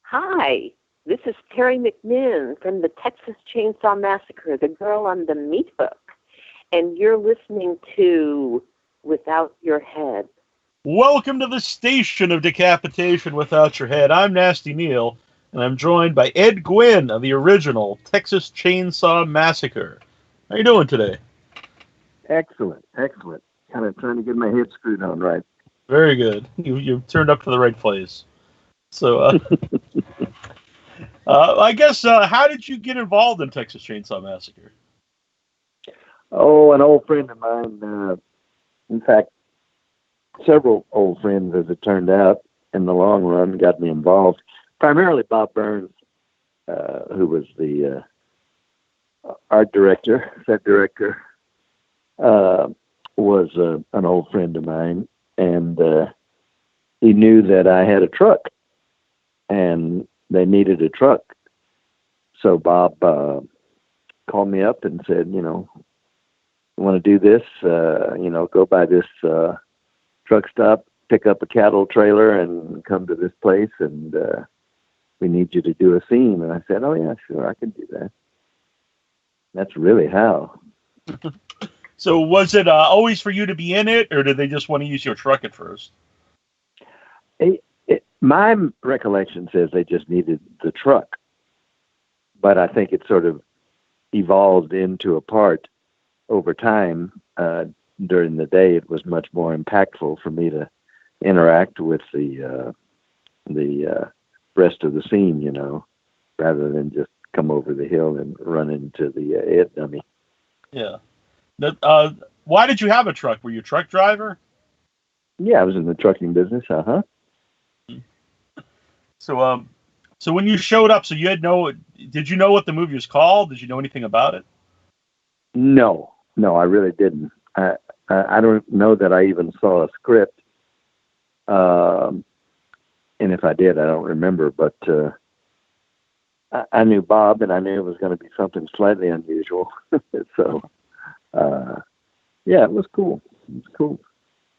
Hi, this is Terry McMinn from the Texas Chainsaw Massacre, the girl on the meat hook, and you're listening to Without Your Head. Welcome to the station of decapitation without your head. I'm Nasty Neil, and I'm joined by Ed Guinn of the original Texas Chainsaw Massacre. How you doing today? Excellent. Kind of trying to get my head screwed on right. Very good. You turned up to the right place. So, I guess, how did you get involved in Texas Chainsaw Massacre? Oh, an old friend of mine, in fact, several old friends, as it turned out, in the long run, got me involved. Primarily Bob Burns, who was the art director, set director, was an old friend of mine, and he knew that I had a truck, and they needed a truck. So Bob called me up and said, you want to do this, go by this truck stop, pick up a cattle trailer and come to this place, and we need you to do a scene. And I said, oh yeah, sure, I can do that. That's really how. So was it always for you to be in it, or did they just want to use your truck at first? My recollection says they just needed the truck, but I think it sort of evolved into a part over time. During the day, it was much more impactful for me to interact with the rest of the scene, rather than just come over the hill and run into the Ed dummy. Yeah. Why did you have a truck? Were you a truck driver? Yeah, I was in the trucking business. Uh-huh. So when you showed up, did you know what the movie was called? Did you know anything about it? No, I really didn't. I don't know that I even saw a script. And if I did, I don't remember, but I knew Bob, and I knew it was going to be something slightly unusual. So, yeah, it was cool.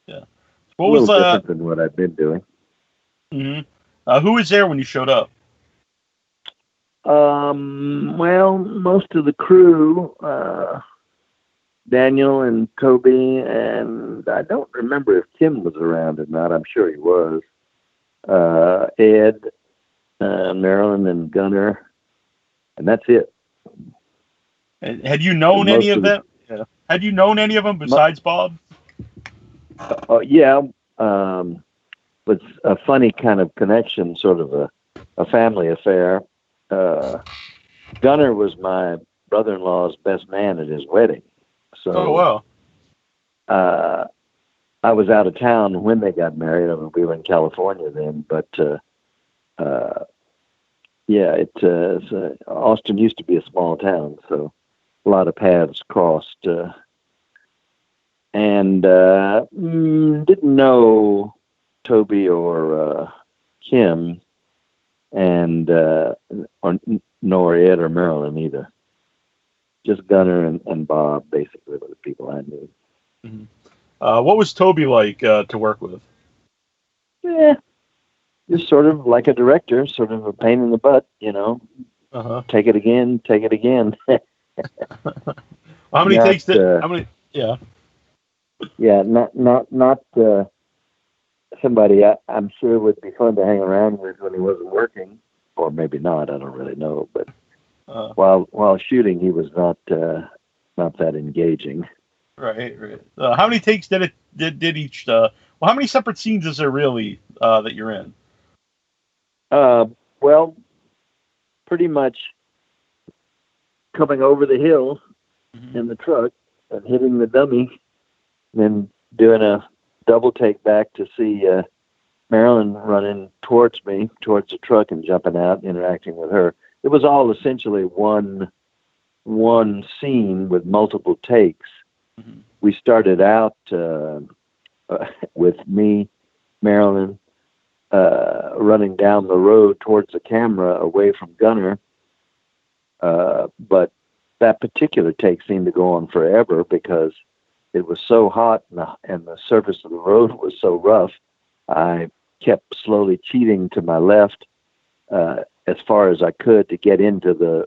Yeah. What was different than what I've been doing. Mm-hmm. Who was there when you showed up? Well, most of the crew, Daniel and Tobe, and I don't remember if Tim was around or not. I'm sure he was. Ed, Marilyn, and Gunnar, and that's it. And had you known any of them? Yeah. Had you known any of them besides Bob? Yeah. Was a funny kind of connection, sort of a family affair. Gunnar was my brother-in-law's best man at his wedding. So, oh, wow. I was out of town when they got married. I mean, we were in California then, but yeah, Austin used to be a small town, so a lot of paths crossed. And didn't know Tobe or Kim, and nor Ed or Marilyn either. Just Gunnar and Bob basically were the people I knew. Mm-hmm. What was Tobe like to work with? Yeah, just sort of like a director, sort of a pain in the butt, Uh-huh. Take it again. How many takes did? How many? Yeah. Yeah, not somebody I'm sure would be fun to hang around with when he wasn't working, or maybe not. I don't really know, but while shooting, he was not that engaging. Right. How many takes did each? Well, how many separate scenes is there really that you're in? Well, pretty much coming over the hill in the truck and hitting the dummy, then doing a double take back to see Marilyn running towards me, towards the truck, and jumping out, interacting with her. It was all essentially one scene with multiple takes. Mm-hmm. We started out with me, Marilyn, running down the road towards the camera away from Gunnar. But that particular take seemed to go on forever because it was so hot and the surface of the road was so rough. I kept slowly cheating to my left as far as I could to get into the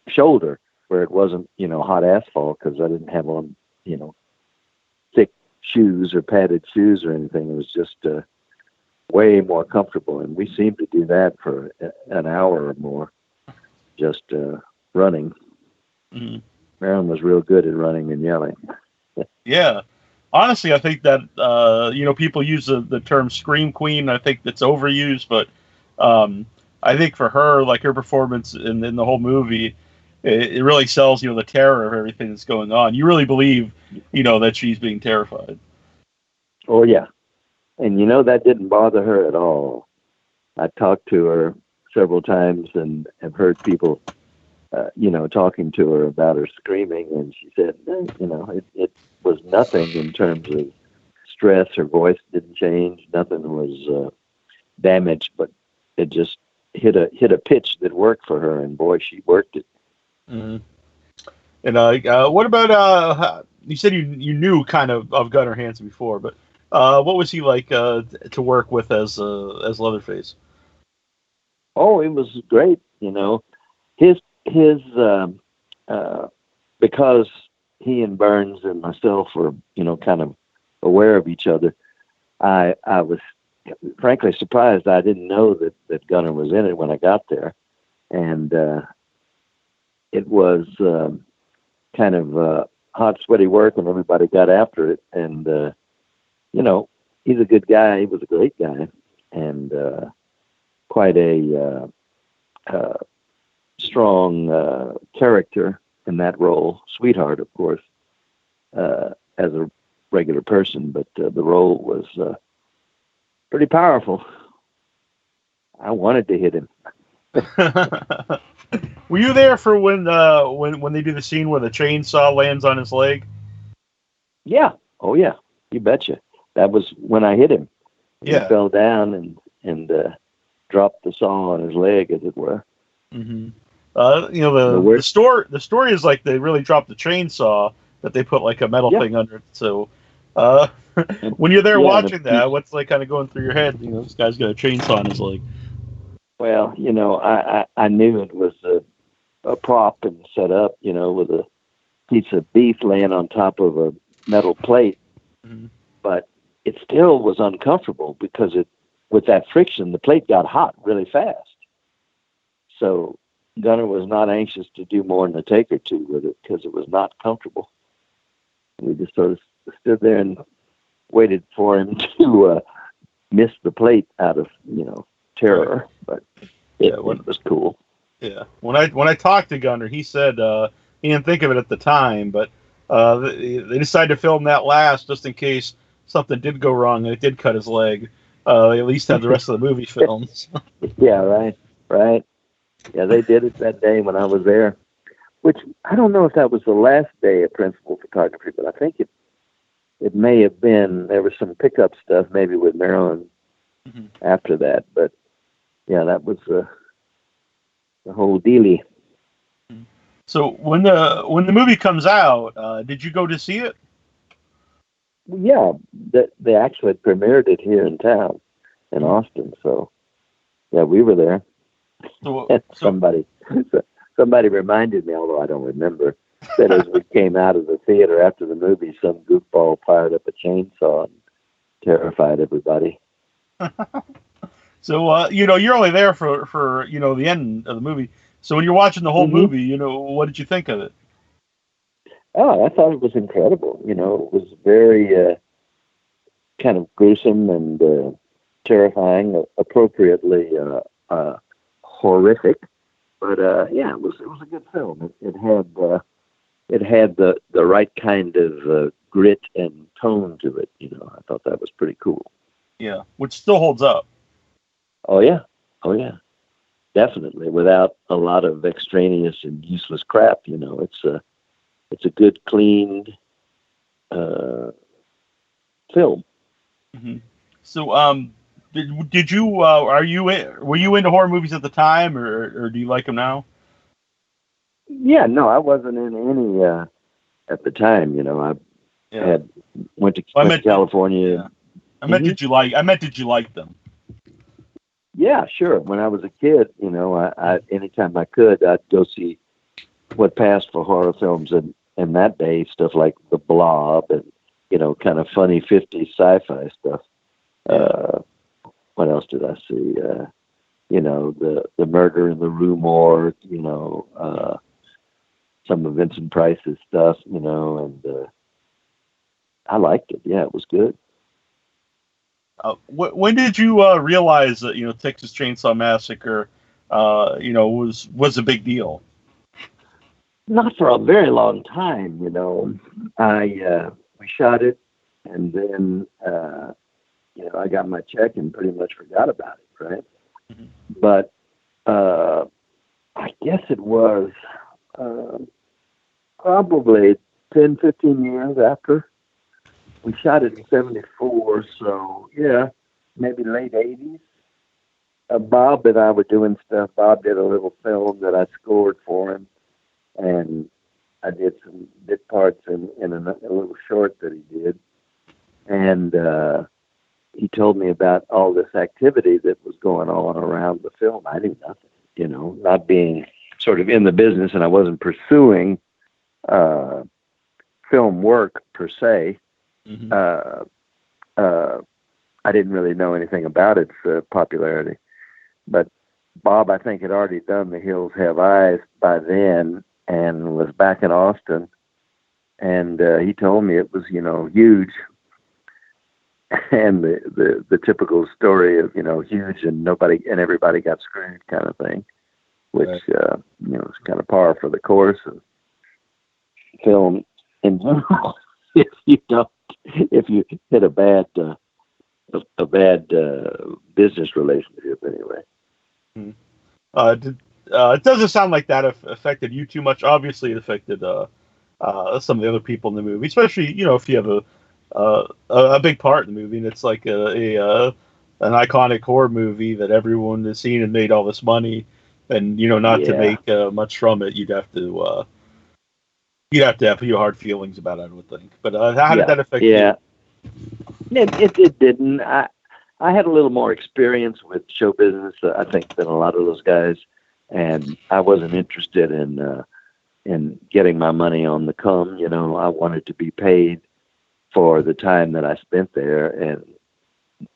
shoulder where it wasn't, hot asphalt, because I didn't have on, thick shoes or padded shoes or anything. It was just way more comfortable. And we seemed to do that for an hour or more, just running. Mm-hmm. Marilyn was real good at running and yelling. Yeah. Honestly, I think that, people use the term Scream Queen. I think that's overused, but I think for her, like her performance in the whole movie, it really sells, the terror of everything that's going on. You really believe, that she's being terrified. Oh, yeah. And, that didn't bother her at all. I talked to her several times and have heard people, talking to her about her screaming. And she said, it was nothing in terms of stress. Her voice didn't change. Nothing was damaged, but it just hit a pitch that worked for her. And boy, she worked it. Mm-hmm. And what about you said you knew kind of Gunnar Hansen before, but what was he like to work with as Leatherface? Oh, it was great. His because he and Burns and myself were kind of aware of each other. I was frankly surprised. I didn't know that Gunnar was in it when I got there, and it was kind of hot, sweaty work, and everybody got after it. And he's a good guy. He was a great guy, and quite a strong character in that role. Sweetheart, of course, as a regular person, but the role was pretty powerful. I wanted to hit him. Were you there for when they do the scene where the chainsaw lands on his leg? Yeah. Oh, yeah. You betcha. That was when I hit him. Yeah. He fell down and dropped the saw on his leg, as it were. Mm-hmm. The story is like they really dropped the chainsaw, that they put like a metal thing under it. So when you're there watching that, what's like kind of going through your head? This guy's got a chainsaw on his leg. Well, I knew it was a prop and set up, with a piece of beef laying on top of a metal plate. Mm-hmm. But it still was uncomfortable because with that friction, the plate got hot really fast. So Gunnar was not anxious to do more than a take or two with it because it was not comfortable. We just sort of stood there and waited for him to miss the plate out of, terror. But it was cool. Yeah. When I talked to Gunnar, he said he didn't think of it at the time, but they decided to film that last just in case something did go wrong and it did cut his leg. They at least had the rest of the movie filmed. Yeah, right. Yeah, they did it that day when I was there, which I don't know if that was the last day of principal photography, but I think it may have been. There was some pickup stuff maybe with Marilyn after that, but yeah, that was the whole dealie. So when the movie comes out, did you go to see it? Yeah, they actually premiered it here in town, in Austin. So yeah, we were there. Somebody reminded me, although I don't remember, that as we came out of the theater after the movie, some goofball fired up a chainsaw and terrified everybody. So you're only there for the end of the movie. So when you're watching the whole movie, what did you think of it? Oh, I thought it was incredible. It was very kind of gruesome and terrifying, appropriately horrific. But yeah, it was a good film. It had the right kind of grit and tone to it. I thought that was pretty cool. Yeah, which still holds up. Oh yeah, definitely. Without a lot of extraneous and useless crap. It's a good, clean film. Mm-hmm. So, did you were you into horror movies at the time, or do you like them now? Yeah, no, I wasn't in any at the time. I went to California. I meant did you like them? Yeah, sure. When I was a kid, I anytime I could, I'd go see what passed for horror films, and that day, stuff like The Blob and, kind of funny 50s sci-fi stuff. What else did I see? The Murder in the Rue Morgue, some of Vincent Price's stuff, and I liked it. Yeah, it was good. When did you realize that Texas Chainsaw Massacre, was a big deal? Not for a very long time, we shot it, and then I got my check and pretty much forgot about it, right? Mm-hmm. But I guess it was probably 10, 15 years after. We shot it in 74, so yeah, maybe late 80s. Bob and I were doing stuff. Bob did a little film that I scored for him, and I did some bit parts in a little short that he did. And he told me about all this activity that was going on around the film. I knew nothing, not being sort of in the business, and I wasn't pursuing film work per se. Mm-hmm. I didn't really know anything about its popularity, but Bob, I think, had already done The Hills Have Eyes by then and was back in Austin, and he told me it was, huge, and the typical story of, huge and everybody got screwed kind of thing, which right. Is kind of par for the course of film in general. If you hit a bad business relationship, anyway. It doesn't sound like that affected you too much. Obviously, it affected some of the other people in the movie, especially if you have a big part in the movie, and it's like an iconic horror movie that everyone has seen and made all this money, and not to make much from it, you'd have to have your hard feelings about it, I would think. But how did that affect you? It didn't. I had a little more experience with show business, I think, than a lot of those guys, and I wasn't interested in getting my money on the come. I wanted to be paid for the time that I spent there and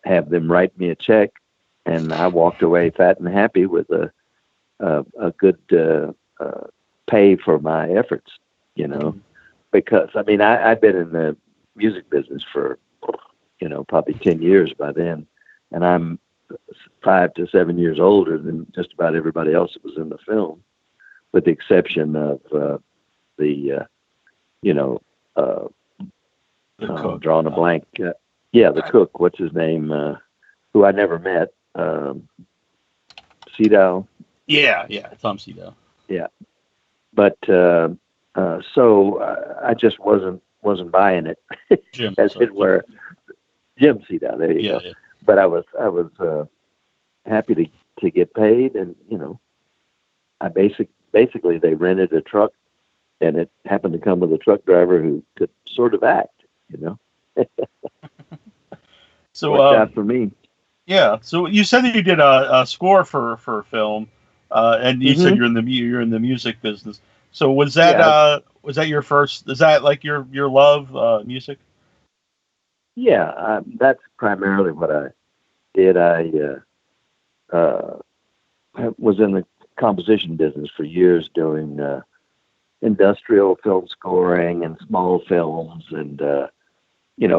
have them write me a check, and I walked away fat and happy with a good pay for my efforts. Because I've been in the music business for, probably 10 years by then, and I'm 5 to 7 years older than just about everybody else that was in the film, with the exception of the cook. Drawing a blank. The cook. What's his name? Who I never met. Cedo. Yeah, Tom Cedo. Yeah, but so I just wasn't buying it, Jim, as it were. Jim Cedo. There you go. Yeah. But I was happy to get paid, and I basically they rented a truck, and it happened to come with a truck driver who could sort of act. So worked out for me. Yeah. So you said that you did a score for a film, and you said you're in the music business. So was that your first? Is that like your love, music? Yeah, that's primarily what I did. I was in the composition business for years, doing industrial film scoring and small films and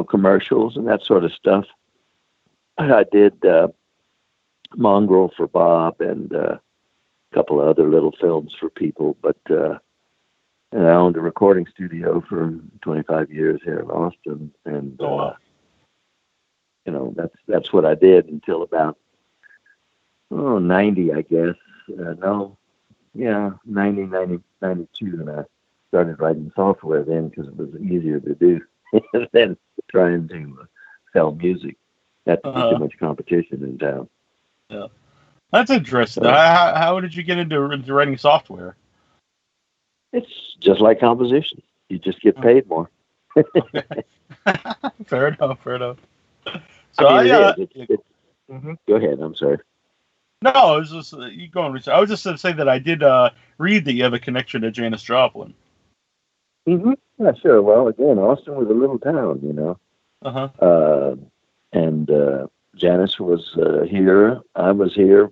commercials and that sort of stuff. I did Mongrel for Bob and a couple of other little films for people, but and I owned a recording studio for 25 years here in Austin, and that's what I did until about 90, I guess. 90, 92, and I started writing software then because it was easier to do than trying to sell music. That's too much competition in town. Yeah, that's interesting. How did you get into writing software? It's just like composition. You just get paid more. Fair enough. So Go ahead. I'm sorry. No, I was just you go and research. I was just going to say that I did read that you have a connection to Janis Joplin. Mm-hmm. Yeah, sure. Well, again, Austin was a little town, you know. Uh-huh. And Janis was here. I was here.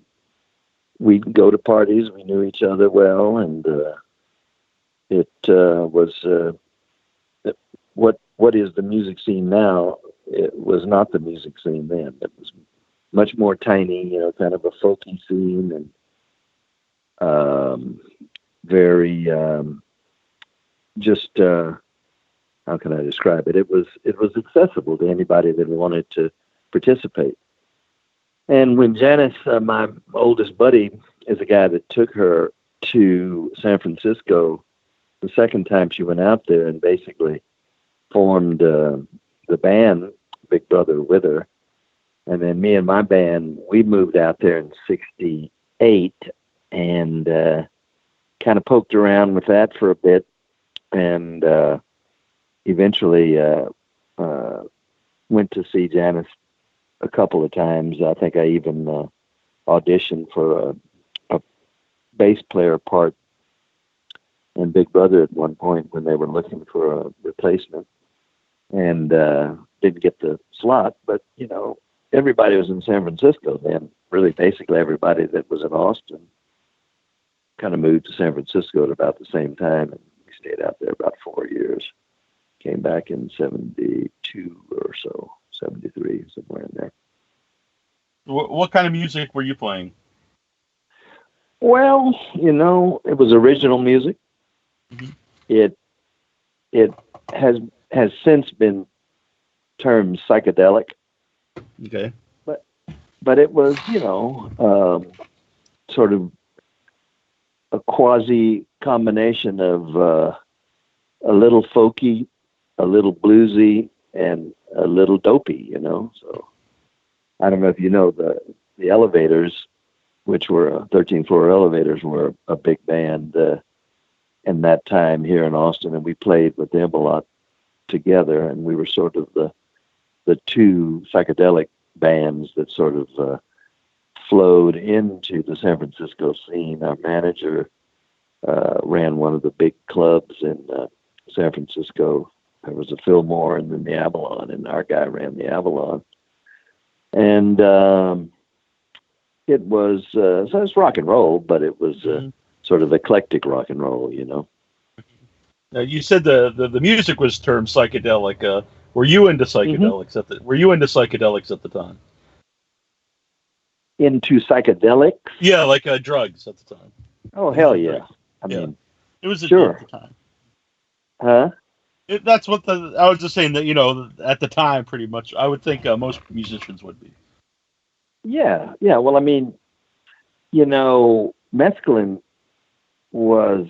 We'd go to parties. We knew each other well, and it was what is the music scene now. It was not the music scene then. It was much more tiny, you know, kind of a folky scene, and very just how can I describe it? It was accessible to anybody that wanted to participate. And when Janis, my oldest buddy, is a guy that took her to San Francisco the second time she went out there, and basically formed the band Big Brother with her. And then me and my band, we moved out there in '68 and kind of poked around with that for a bit, and eventually went to see Janis a couple of times. I think I even auditioned for a bass player part in Big Brother at one point when they were looking for a replacement, and didn't get the slot. But, you know, everybody was in San Francisco then. Really, basically everybody that was in Austin kind of moved to San Francisco at about the same time, and we stayed out there about 4 years. Came back in '72 or so, '73, somewhere in there. What kind of music were you playing? Well, you know, it was original music. Mm-hmm. It has since been termed psychedelic. Okay. But it was, you know, sort of a quasi combination of a little folky, a little bluesy, and a little dopey, you know. So I don't know if you know the Elevators, which were 13th Floor Elevators, were a big band in that time here in Austin, and we played with them a lot together, and we were sort of the two psychedelic bands that sort of flowed into the San Francisco scene. Our manager ran one of the big clubs in San Francisco. There was a Fillmore and then the Avalon, and our guy ran the Avalon. And it was so it's rock and roll, but it was sort of eclectic rock and roll, you know. Now, you said the music was termed psychedelic. Were you into psychedelics Were you into psychedelics at the time? Into psychedelics? Yeah, like drugs at the time. Oh, hell yeah! I mean, it was sure. At the time. Huh? That's what I was just saying that, you know, at the time, pretty much, I would think most musicians would be. Yeah. Well, I mean, you know, mescaline was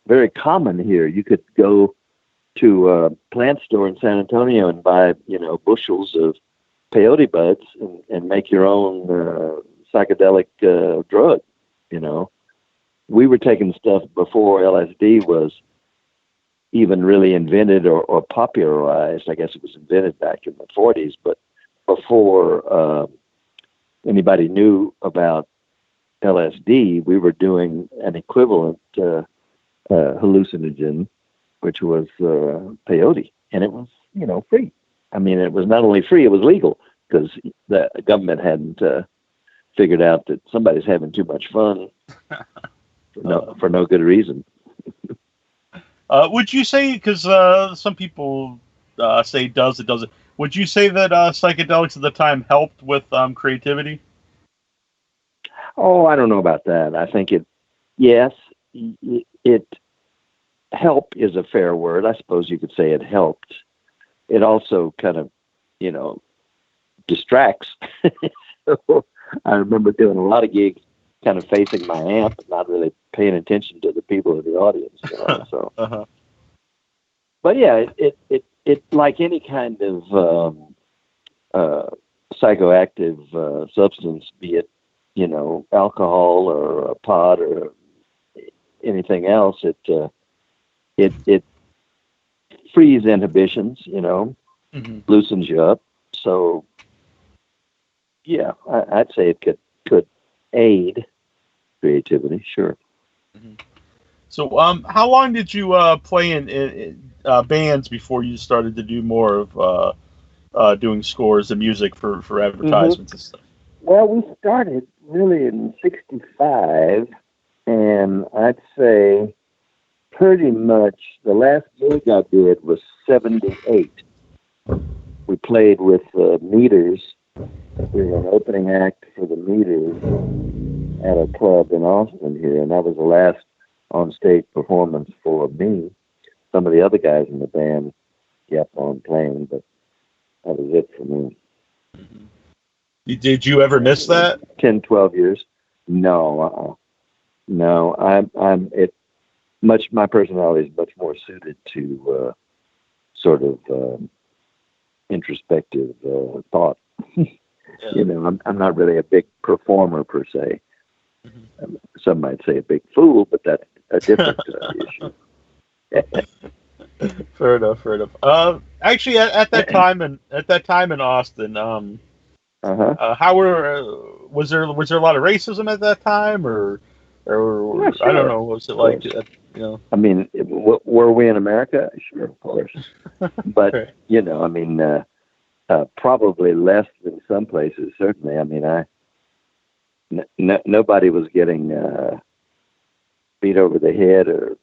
very common here. You could go to a plant store in San Antonio and buy, you know, bushels of peyote buds and make your own psychedelic drug, you know. We were taking stuff before LSD was even really invented or popularized. I guess it was invented back in the 40s, but before anybody knew about LSD, we were doing an equivalent hallucinogen, which was peyote, and it was, you know, free. I mean, it was not only free, it was legal, because the government hadn't figured out that somebody's having too much fun for no good reason. Would you say, because some people say it doesn't, would you say that psychedelics at the time helped with creativity? Oh, I don't know about that. I think it help is a fair word. I suppose you could say it helped. It also kind of, you know, distracts. So I remember doing a lot of gigs kind of facing my amp and not really paying attention to the people in the audience, you know, so. But yeah, it like any kind of psychoactive substance, be it, you know, alcohol or a pot or anything else, it frees inhibitions, you know, loosens you up. So yeah, I'd say it could aid creativity, sure. Mm-hmm. So, how long did you play in bands before you started to do more of doing scores and music for advertisements and stuff? Well, we started really in '65, and I'd say pretty much the last gig I did was '78. We played with Meters. We were an opening act for the Meters at a club in Austin here, and that was the last on-stage performance for me. Some of the other guys in the band kept on playing, but that was it for me. Mm-hmm. Did you ever miss that? 10, 12 years? No, no. My personality is much more suited to sort of introspective thought. Yeah. You know, I'm not really a big performer per se. Mm-hmm. Some might say a big fool, but that's a different issue. Fair enough. Actually, at that time in Austin, how was there a lot of racism at that time, or yeah, sure. I don't know, what was it like? You know, I mean, were we in America? Sure, of course. But right. You know, I mean, probably less than some places. Certainly, I mean, nobody was getting beat over the head or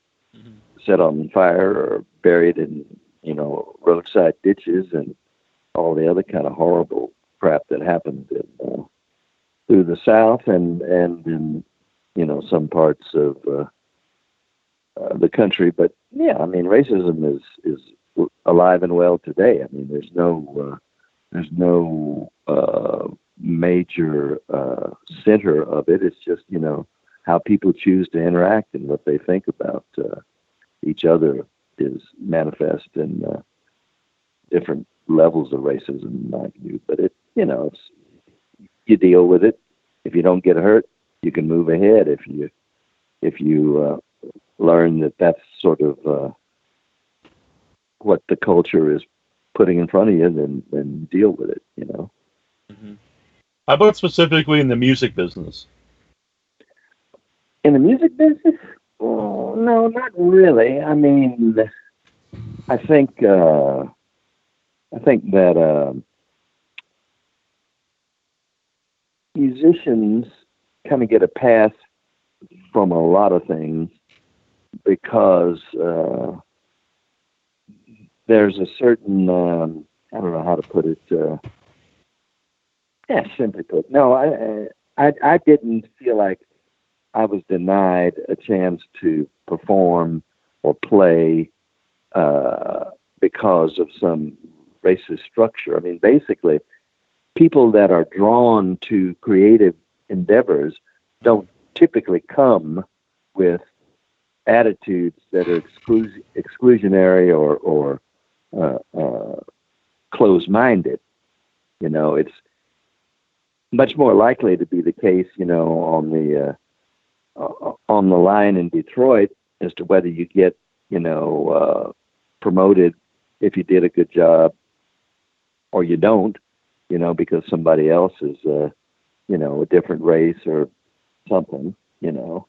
set on fire or buried in, you know, roadside ditches and all the other kind of horrible crap that happened through the South and in, you know, some parts of the country. But yeah, I mean, racism is alive and well today. I mean, there's no major center of it. It's just, you know, how people choose to interact and what they think about each other is manifest in different levels of racism, in my view. But it, you know, you deal with it. If you don't get hurt, you can move ahead. If you learn that that's sort of what the culture is putting in front of you, then deal with it, you know. Mm-hmm. How about specifically in the music business? In the music business? Oh, no, not really. I mean, I think that musicians kind of get a pass from a lot of things because there's a certain, I don't know how to put it, simply put, no, I didn't feel like I was denied a chance to perform or play because of some racist structure. I mean, basically, people that are drawn to creative endeavors don't typically come with attitudes that are exclusionary or closed-minded. You know, it's much more likely to be the case, you know, on the line in Detroit as to whether you get, you know, promoted if you did a good job or you don't, you know, because somebody else is, you know, a different race or something, you know.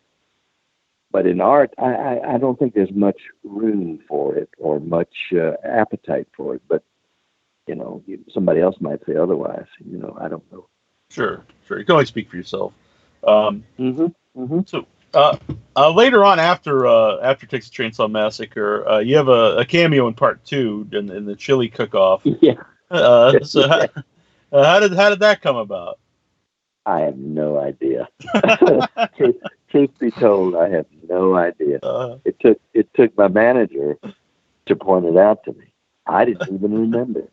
But in art, I don't think there's much room for it or much appetite for it. But, you know, somebody else might say otherwise. You know, I don't know. Sure. You can always speak for yourself. So later on, after Texas Chainsaw Massacre, you have a cameo in part 2 in the chili cook-off. Yeah. So how did that come about? I have no idea. Truth be told, I have no idea. It took my manager to point it out to me. I didn't even remember.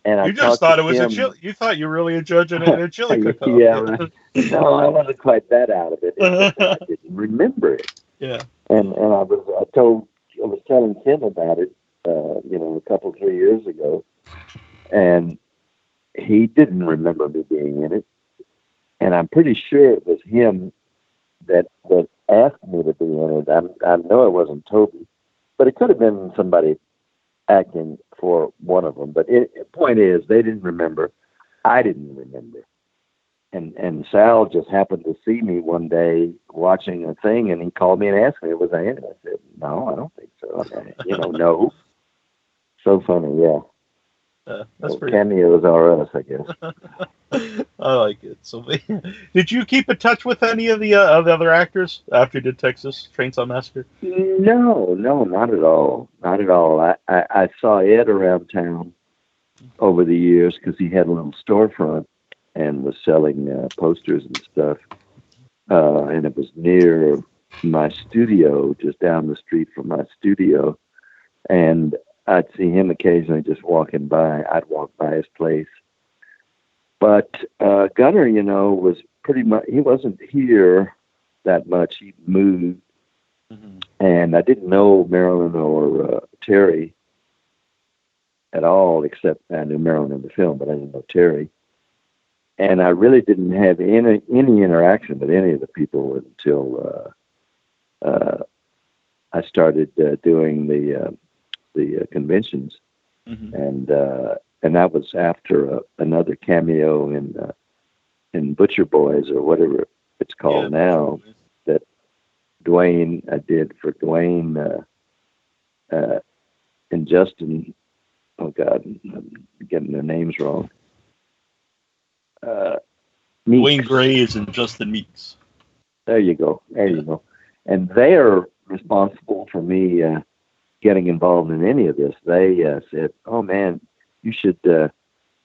You just thought it was a chili. You thought you were really a judge in a chili cook-off. Yeah, right. No, I wasn't quite that out of it. I didn't remember it. Yeah. And I was telling Tim about it, you know, a couple 3 years ago, and he didn't remember me being in it. And I'm pretty sure it was him that asked me to be in it. I know it wasn't Tobe, but it could have been somebody acting for one of them. But the point is, they didn't remember. I didn't remember. and Sal just happened to see me one day watching a thing, and he called me and asked me, was I in it? I said, no, I don't think so. No. So funny, yeah. That's pretty cameos are us, I guess. I like it. So, did you keep in touch with any of the other actors after you did Texas Chainsaw Massacre? No, not at all. Not at all. I saw Ed around town over the years because he had a little storefront and was selling posters and stuff. And it was near my studio, just down the street from my studio. And I'd see him occasionally just walking by. I'd walk by his place. But Gunnar, was pretty much, he wasn't here that much. He moved. Mm-hmm. And I didn't know Marilyn or Terry at all, except I knew Marilyn in the film, but I didn't know Terry. And I really didn't have any interaction with any of the people until I started doing the conventions, mm-hmm. and that was after another cameo in Butcher Boys or whatever it's called now. That Dwayne I did for Dwayne and Justin. Oh God, I'm getting their names wrong. Dwayne Graves and Justin Meeks. There you go. And they are responsible for me getting involved in any of this. They said, "Oh man, you should go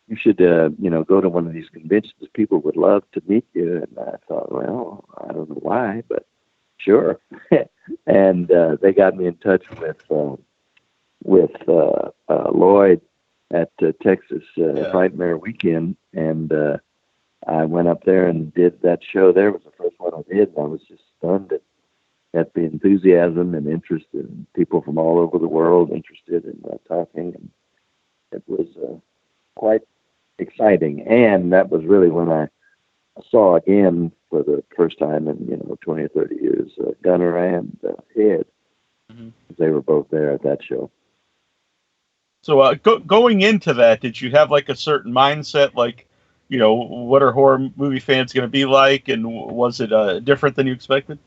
to one of these conventions. People would love to meet you." And I thought, well, I don't know why, but sure. And they got me in touch with Lloyd at Texas Frightmare Weekend, and I went up there and did that show. There was the first one I did, and I was just stunned at the enthusiasm and interest in people from all over the world interested in talking, and it was quite exciting. And that was really when I saw again for the first time in 20 or 30 years Gunnar and Ed. Mm-hmm. They were both there at that show. So going into that, did you have like a certain mindset, like, what are horror movie fans going to be like, and was it different than you expected?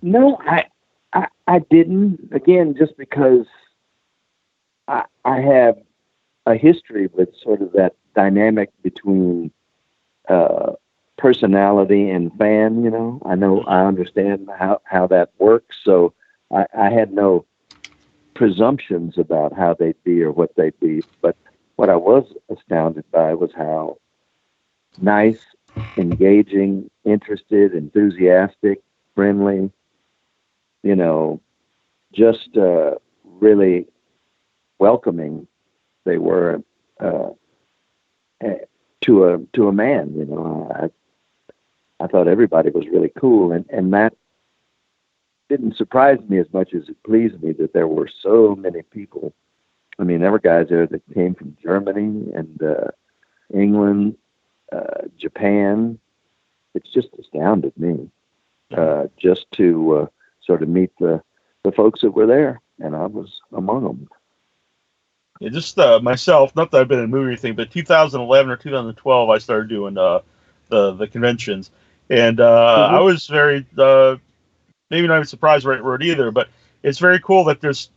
No, I didn't. Again, just because I have a history with sort of that dynamic between personality and fan. I understand how that works. So I had no presumptions about how they'd be or what they'd be. But what I was astounded by was how nice, engaging, interested, enthusiastic, friendly, just really welcoming they were to a man. I thought everybody was really cool, and that didn't surprise me as much as it pleased me that there were so many people. I mean, there were guys there that came from Germany and England, Japan. It's just astounded me just to sort of meet the folks that were there, and I was among them. Yeah, just myself, not that I've been in a movie or anything, but 2011 or 2012, I started doing the conventions, and mm-hmm. I was very maybe not even surprised right word either, but it's very cool that there's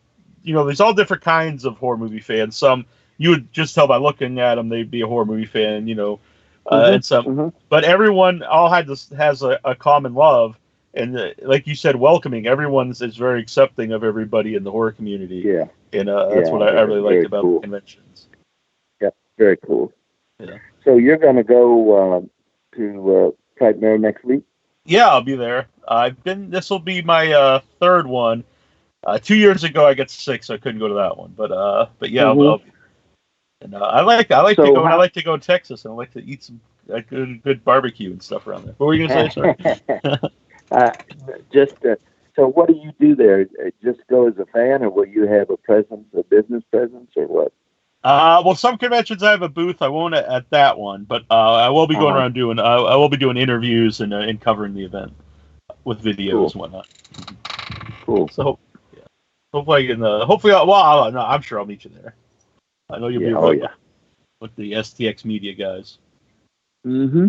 all different kinds of horror movie fans. Some you would just tell by looking at them they'd be a horror movie fan, mm-hmm. And some, mm-hmm. but everyone all has a common love, and like you said, welcoming. Everyone is very accepting of everybody in the horror community. Yeah, and that's what I really liked about the conventions. Yeah, very cool. Yeah. So you're going to go to Frightmare next week? Yeah, I'll be there. This will be my third one. 2 years ago, I got sick, so I couldn't go to that one. But yeah, mm-hmm. I'll be there. And I like to go. I like to go to Texas, and I like to eat some good barbecue and stuff around there. What were you gonna say? Sorry. So what do you do there? Just go as a fan, or will you have a business presence, or what? Well, some conventions I have a booth. I won't at that one, but I will be going around doing. I will be doing interviews and covering the event with videos and whatnot. Cool. So, yeah. Hopefully, I'm sure I'll meet you there. I know you'll be with the STX Media guys. Mm-hmm.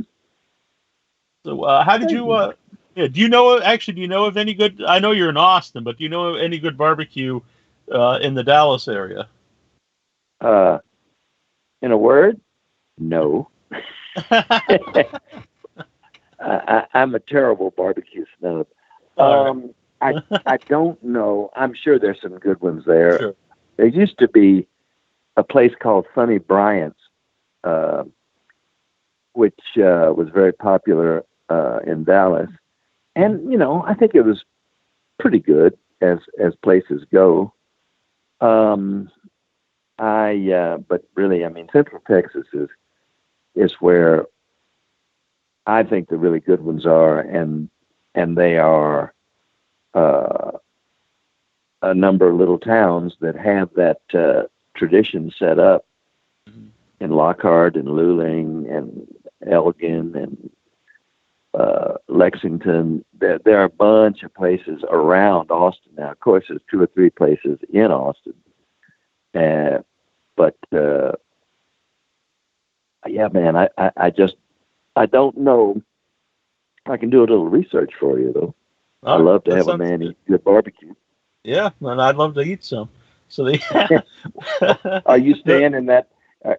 So how did you? Yeah, do you know? Actually, do you know of any good? I know you're in Austin, but do you know of any good barbecue in the Dallas area? In a word, no. I'm a terrible barbecue snub. I don't know. I'm sure there's some good ones there. Sure. There used to be a place called Sonny Bryant's, which was very popular in Dallas, and I think it was pretty good as places go. But really, I mean, Central Texas is where I think the really good ones are, and they are a number of little towns that have that tradition set up in Lockhart and Luling and Elgin and Lexington. There are a bunch of places around Austin now. Of course, there's 2 or 3 places in Austin. But yeah, man, I don't know. I can do a little research for you, though. I love to have a man eat good barbecue. Yeah, and I'd love to eat some. So Are you staying in that?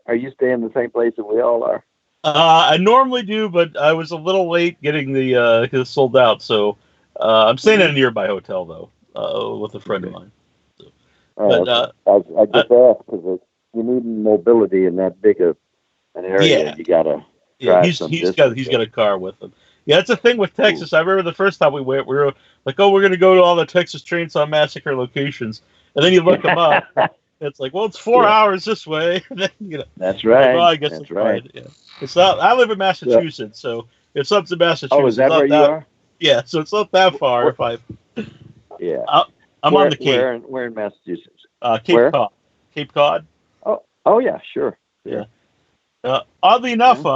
Are you staying in the same place that we all are? I normally do, but I was a little late getting the cause sold out. So I'm staying in a nearby hotel though, with a friend of mine. So, I just asked because you need mobility in that big an area. Yeah. You gotta. Yeah, he's got a car with him. Yeah, that's the thing with Texas. I remember the first time we went, we were like, "Oh, we're going to go to all the Texas Chainsaw Massacre locations," and then you look them up. It's like, well, it's 4 hours this way. And then, that's right. Like, well, I guess that's right. Fine. Yeah. It's not. I live in Massachusetts, so if something's in Massachusetts, oh, is that where you are? Yeah, so it's not that far. Yeah, I'm on the Cape. Where in Massachusetts? Cape Cod. Cape Cod. Oh yeah, sure. Yeah. Oddly enough,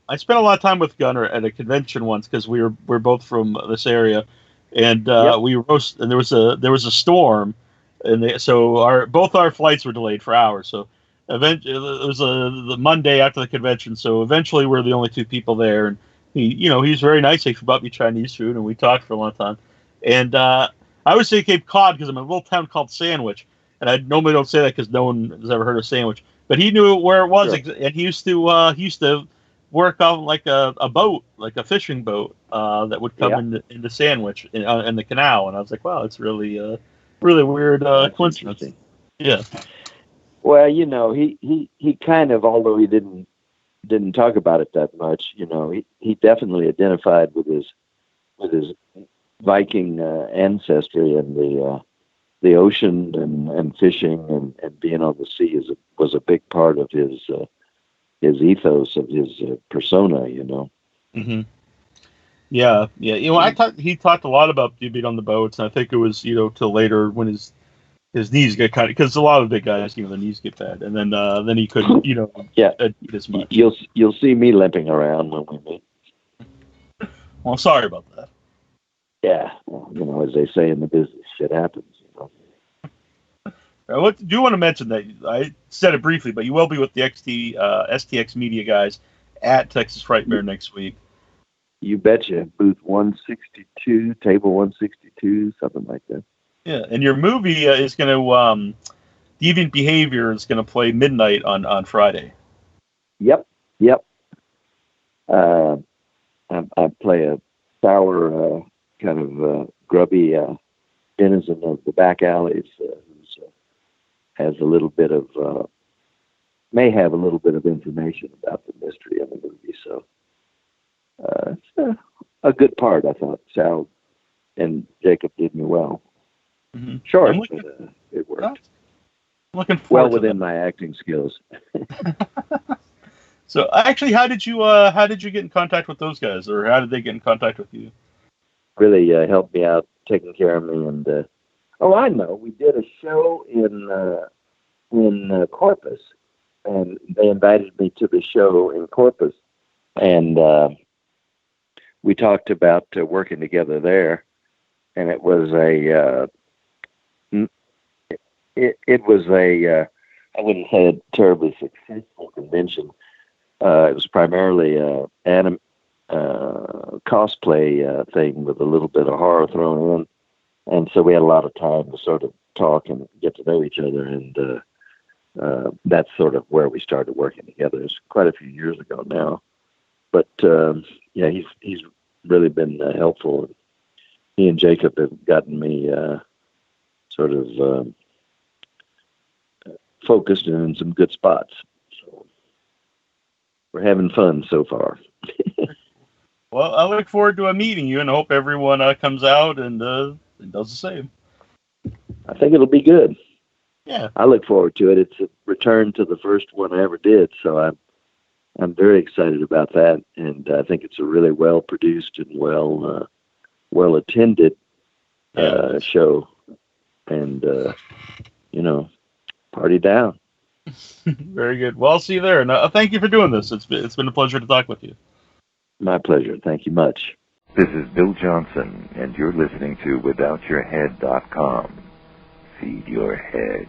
I spent a lot of time with Gunnar at a convention once because we're both from this area, and we roast. And there was a storm, and so both our flights were delayed for hours. So eventually, it was the Monday after the convention. So eventually, we're the only 2 people there, and he's very nice. He brought me Chinese food, and we talked for a long time. And I always say Cape Cod because I'm in a little town called Sandwich, and I normally don't say that because no one has ever heard of Sandwich. But he knew where it was, sure. And he used to work on like a boat, like a fishing boat that would come into Sandwich in the canal, and I was like, wow, it's really weird coincidence. Yeah. Well, he kind of, although he didn't talk about it that much, he definitely identified with his Viking ancestry, and the ocean and fishing and being on the sea was a big part of his ethos, of his persona, Mm-hmm. Yeah. He talked a lot about being on the boats, and I think it was till later when his knees get kind of, because a lot of the big guys, their knees get bad, and then he couldn't eat as much. You'll see me limping around when we meet. Well, sorry about that. Yeah, well, as they say in the business, shit happens. I do want to mention that I said it briefly, but you will be with the STX Media guys at Texas Frightmare next week. You betcha. Booth 162, table 162, something like that. Yeah, and your movie is going to Deviant Behavior is going to play midnight on Friday. Yep. I play a sour, kind of grubby denizen of the back alleys who has a little bit of, may have a little bit of information about the mystery of the movie. So it's a good part, I thought. Sal and Jacob did me well. Mm-hmm. Short, but it worked. I'm looking forward within my acting skills. So actually, how did you get in contact with those guys, or how did they get in contact with you? Really helped me out, taking care of me, and I know, we did a show in Corpus, and they invited me to the show in Corpus, and we talked about working together there, and it was I wouldn't say a terribly successful convention, It was primarily cosplay thing with a little bit of horror thrown in, and so we had a lot of time to sort of talk and get to know each other, and that's sort of where we started working together. It's quite a few years ago now, but yeah, he's really been helpful. He and Jacob have gotten me sort of focused and in some good spots. So we're having fun so far. Well, I look forward to meeting you, and I hope everyone comes out and does the same. I think it'll be good. Yeah, I look forward to it. It's a return to the first one I ever did, so I'm very excited about that, and I think it's a really well produced and well attended show, and party down. Very good. Well, I'll see you there, and thank you for doing this. It's been a pleasure to talk with you. My pleasure. Thank you much. This is Bill Johnson, and you're listening to WithoutYourHead.com. Feed your head.